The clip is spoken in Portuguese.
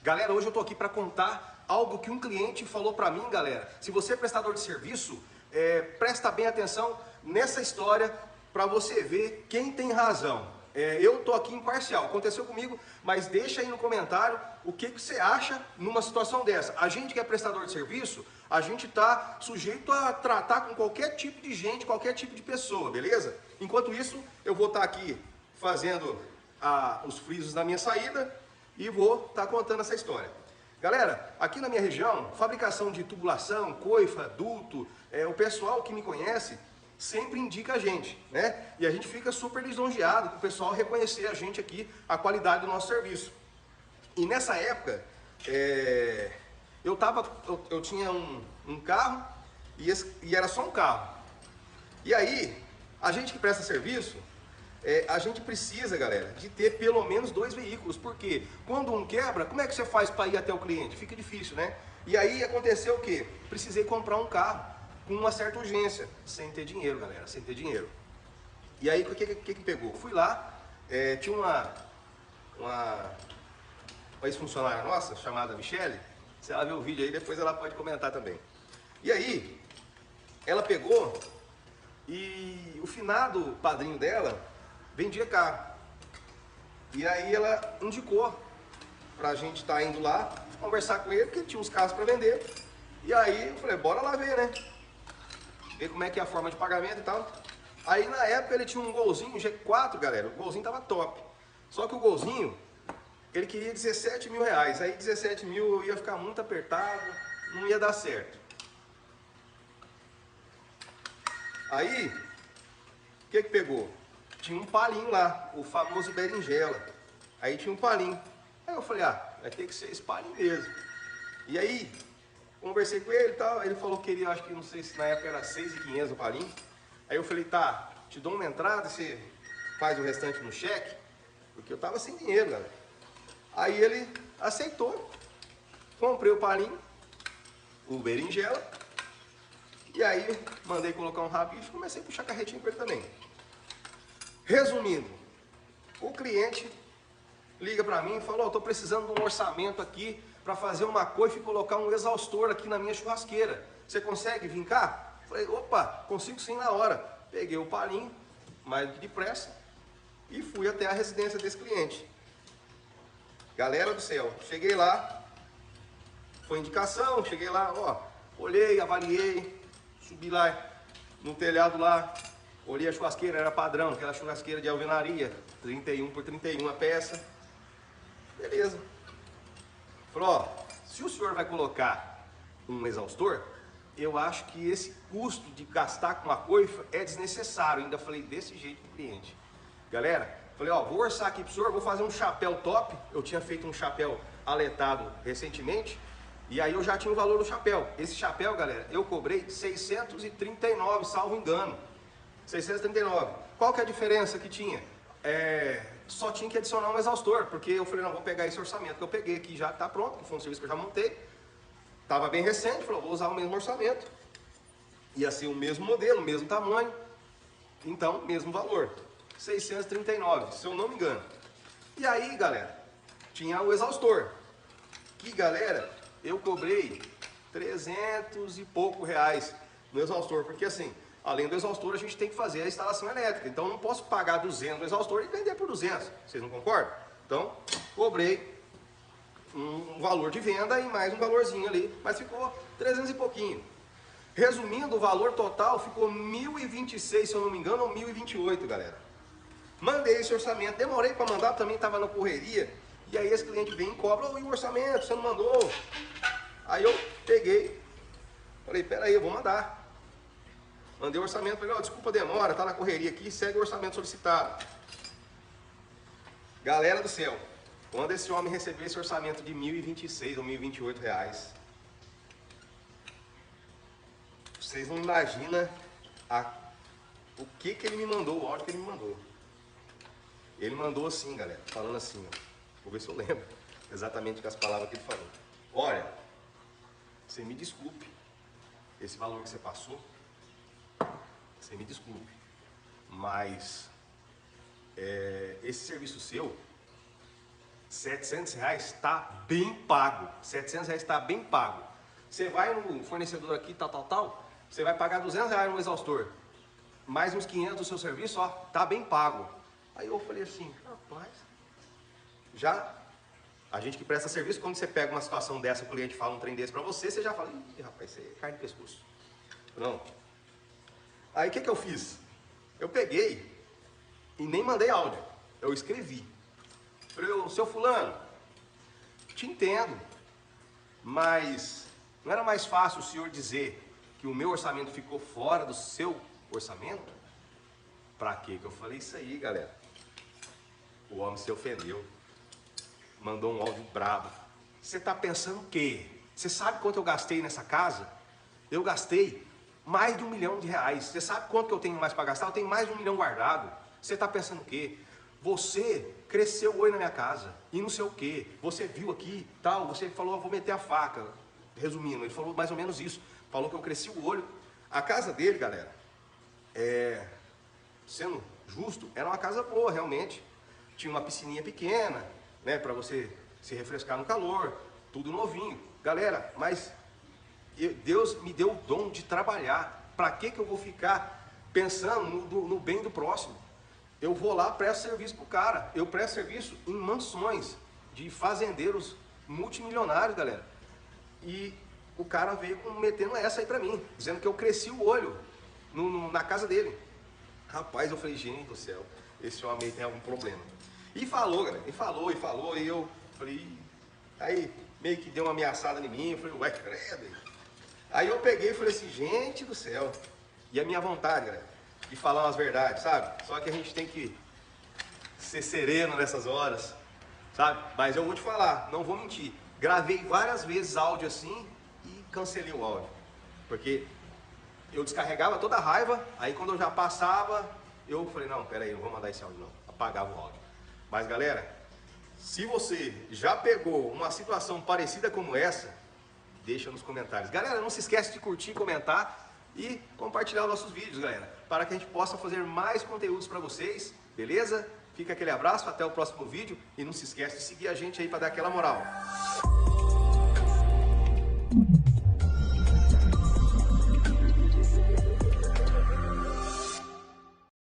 Galera, hoje eu tô aqui para contar algo que um cliente falou para mim, galera. Se você é prestador de serviço, presta bem atenção nessa história para você ver quem tem razão. Eu tô aqui imparcial, aconteceu comigo, mas deixa aí no comentário o que você acha numa situação dessa. A gente que é prestador de serviço, a gente tá sujeito a tratar com qualquer tipo de gente, qualquer tipo de pessoa, beleza? Enquanto isso, eu vou estar aqui fazendo os frisos na minha saída e vou estar contando essa história. Galera, aqui na minha região, fabricação de tubulação, coifa, duto, o pessoal que me conhece sempre indica a gente, né? E a gente fica super lisonjeado com o pessoal reconhecer a gente aqui, a qualidade do nosso serviço. E nessa época, eu tinha um carro e era só um carro. E aí, a gente que presta serviço, a gente precisa, galera, de ter pelo menos 2 veículos, porque quando um quebra, como é que você faz para ir até o cliente? Fica difícil, né? E aí aconteceu o quê? Precisei comprar um carro com uma certa urgência, sem ter dinheiro, galera, sem ter dinheiro. E aí, o que pegou? Fui lá, tinha uma ex-funcionária nossa, chamada Michele, se ela ver o vídeo aí, depois ela pode comentar também. E aí, ela pegou e o finado padrinho dela vendia carro. E aí ela indicou pra gente estar indo lá conversar com ele, porque tinha uns carros para vender. E aí eu falei, bora lá ver, né? Ver como é que é a forma de pagamento e tal. Aí na época ele tinha um Golzinho G4, galera. O Golzinho tava top. Só que o Golzinho, ele queria 17 mil reais. Aí 17 mil ia ficar muito apertado, não ia dar certo. Aí, o que pegou? Tinha um palinho lá, o famoso berinjela. Aí tinha um palinho. Aí eu falei, vai ter que ser esse palinho mesmo. E aí, conversei com ele e tal, ele falou que queria, acho que não sei se na época era 6.500 o palinho. Aí eu falei, tá, te dou uma entrada, você faz o restante no cheque, porque eu tava sem dinheiro, galera. Aí ele aceitou, comprei o palinho, o berinjela, e aí mandei colocar um rabicho e comecei a puxar carretinho com ele também. Resumindo, o cliente liga para mim e falou, tô precisando de um orçamento aqui para fazer uma coifa e colocar um exaustor aqui na minha churrasqueira. Você consegue vir cá? Falei, opa, consigo sim na hora. Peguei o palinho, mais depressa, e fui até a residência desse cliente. Galera do céu, cheguei lá, foi indicação, cheguei lá, olhei, avaliei, subi lá no telhado lá, olhei a churrasqueira, era padrão, aquela churrasqueira de alvenaria, 31 por 31 a peça. Beleza. Falou, se o senhor vai colocar um exaustor, eu acho que esse custo de gastar com a coifa é desnecessário. Ainda falei desse jeito pro cliente. Galera, falei, vou orçar aqui pro senhor, vou fazer um chapéu top. Eu tinha feito um chapéu aletado recentemente, e aí eu já tinha o valor do chapéu. Esse chapéu, galera, eu cobrei 639, salvo engano. 639. Qual que é a diferença que tinha? Só tinha que adicionar um exaustor, porque eu falei, não, vou pegar esse orçamento que eu peguei aqui, já está pronto, que foi um serviço que eu já montei. Estava bem recente, falou, vou usar o mesmo orçamento. Ia ser o mesmo modelo, o mesmo tamanho, então, mesmo valor. 639, se eu não me engano. E aí, galera, tinha o exaustor, que, galera, eu cobrei 300 e pouco reais no exaustor, porque assim, além do exaustor, a gente tem que fazer a instalação elétrica. Então, eu não posso pagar 200 no exaustor e vender por 200. Vocês não concordam? Então, cobrei um valor de venda e mais um valorzinho ali. Mas ficou 300 e pouquinho. Resumindo, o valor total ficou 1.026, se eu não me engano, ou 1.028, galera. Mandei esse orçamento. Demorei para mandar, também estava na correria. E aí esse cliente vem e cobra, e o orçamento, você não mandou? Aí eu peguei, falei, peraí, eu vou mandar. Mandei o orçamento, falei, desculpa a demora, tá na correria aqui, segue o orçamento solicitado. Galera do céu, quando esse homem recebeu esse orçamento de 1.026 ou 1.028 reais, vocês não imaginam o que ele me mandou, o áudio que ele me mandou. Ele mandou assim, galera, falando assim, vou ver se eu lembro exatamente com as palavras que ele falou. Olha, você me desculpe, esse valor que você passou, você me desculpe, mas esse serviço seu R$ 700 está bem pago. R$ 700 está bem pago. Você vai no fornecedor aqui, tal, você vai pagar R$ 200 no exaustor. Mais uns 500 do seu serviço, ó, tá bem pago. Aí eu falei assim, rapaz, já a gente que presta serviço, quando você pega uma situação dessa, o cliente fala um trem desse pra você, você já fala, ih, rapaz, isso é carne de pescoço. Não. Aí o que eu fiz? Eu peguei e nem mandei áudio, eu escrevi. Falei, seu fulano, te entendo, mas não era mais fácil o senhor dizer que o meu orçamento ficou fora do seu orçamento? Pra quê que eu falei isso aí, galera? O homem se ofendeu, mandou um áudio brabo. Você tá pensando o quê? Você sabe quanto eu gastei nessa casa? Eu gastei mais de R$ 1 milhão. Você sabe quanto que eu tenho mais para gastar? Eu tenho mais de R$ 1 milhão guardado. Você tá pensando o quê? Você cresceu o olho na minha casa e não sei o quê. Você viu aqui, tal, você falou, eu vou meter a faca. Resumindo, ele falou mais ou menos isso. Falou que eu cresci o olho. A casa dele, galera, sendo justo, era uma casa boa, realmente. Tinha uma piscininha pequena, né, para você se refrescar no calor, tudo novinho. Galera, mas Deus me deu o dom de trabalhar. Para que eu vou ficar pensando no bem do próximo? Eu vou lá, presto serviço pro cara. Eu presto serviço em mansões de fazendeiros multimilionários, galera. E o cara veio metendo essa aí pra mim, dizendo que eu cresci o olho na casa dele. Rapaz, eu falei, gente do céu, esse homem tem algum problema. E falou, galera, e eu falei, aí meio que deu uma ameaçada em mim, eu falei, ué, credo. Aí eu peguei e falei assim, gente do céu, e a minha vontade, galera, de falar umas verdades, sabe? Só que a gente tem que ser sereno nessas horas, sabe? Mas eu vou te falar, não vou mentir, gravei várias vezes áudio assim e cancelei o áudio, porque eu descarregava toda a raiva, aí quando eu já passava, eu falei, não, peraí, não vou mandar esse áudio não, apagava o áudio. Mas galera, se você já pegou uma situação parecida como essa, deixa nos comentários. Galera, não se esquece de curtir, comentar e compartilhar os nossos vídeos, galera, para que a gente possa fazer mais conteúdos para vocês, beleza? Fica aquele abraço, até o próximo vídeo e não se esquece de seguir a gente aí para dar aquela moral.